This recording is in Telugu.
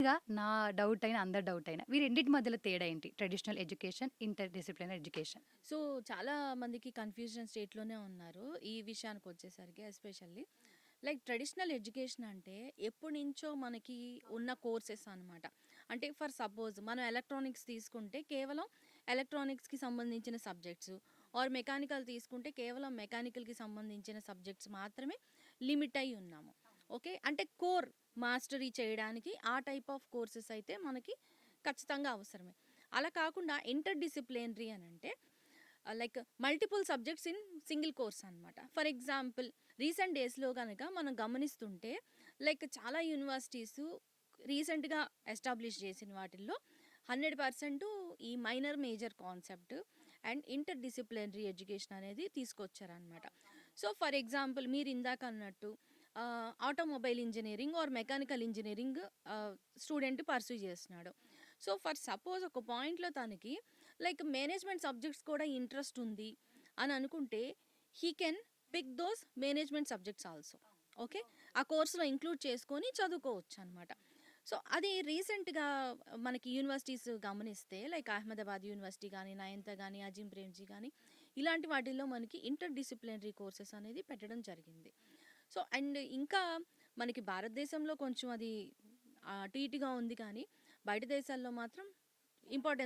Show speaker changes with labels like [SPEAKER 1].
[SPEAKER 1] ఫైనల్‌గా నా డౌట్ అయినా, అందరి డౌట్ అయినా ఈ రెండిటి మధ్యలో తేడా ఏంటి? Traditional education, inter disciplinary education.
[SPEAKER 2] So, చాలా మందికి కన్‌ఫ్యూజన్ స్టేట్‌లోనే ఉన్నారు. ఈ విషయానికొచ్చేసరికి ఎస్పెషల్లీ. లైక్ ట్రెడిషనల్ ఎడ్యుకేషన్ అంటే ఎప్పటినుంచో మనకి ఉన్న కోర్సెస్ అనమాట. అంటే ఫర్ సపోజ్ మనం ఎలక్ట్రానిక్స్ తీసుకుంటే కేవలం ఎలక్ట్రానిక్స్‌కి సంబంధించిన సబ్జెక్ట్స్ ఆర్ మెకానికల్ తీసుకుంటే కేవలం మెకానికల్‌కి సంబంధించిన సబ్జెక్ట్స్ మాత్రమే లిమిట్ అయ్యి ఉన్నాము. ఓకే. అంటే కోర్ మాస్టరీ చేయడానికి ఆ టైప్ ఆఫ్ కోర్సెస్ అయితే మనకి ఖచ్చితంగా అవసరమే. అలా కాకుండా ఇంటర్ డిసిప్లినరీ అనంటే like multiple subjects in single course అనమాట. ఫర్ ఎగ్జాంపుల్ రీసెంట్ డేస్‌లో గనక మనం గమనిస్తుంటే లైక్ చాలా యూనివర్సిటీసు రీసెంట్‌గా ఎస్టాబ్లిష్ చేసిన వాటిల్లో 100% ఈ minor, major concept and interdisciplinary education అనేది తీసుకొచ్చారనమాట. సో, ఫర్ ఎగ్జాంపుల్ మీరు ఇందాక అన్నట్టు automobile engineering or mechanical engineering student pursue చేస్తున్నాడు. సో, ఫర్ సపోజ్ ఒక పాయింట్‌లో తనకి లైక్ మేనేజ్మెంట్ సబ్జెక్ట్స్ కూడా ఇంట్రెస్ట్ ఉంది అని అనుకుంటే he can pick those management subjects also. Okay. ఆ కోర్సులో ఇంక్లూడ్ చేసుకొని చదువుకోవచ్చు అనమాట. సో, అది రీసెంట్‌గా మనకి యూనివర్సిటీస్ గమనిస్తే లైక్ అహ్మదాబాద్ యూనివర్సిటీ కానీ, నయంత కానీ, అజీం ప్రేమ్‌జీ కానీ ఇలాంటి వాటిల్లో మనకి ఇంటర్ డిసిప్లినరీ కోర్సెస్ అనేది పెట్టడం జరిగింది. సో, అండ్ ఇంకా మనకి భారతదేశంలో కొంచెం అది అటు ఇటుగా ఉంది కానీ బయట దేశాల్లో మాత్రం ఇంపార్టెన్స్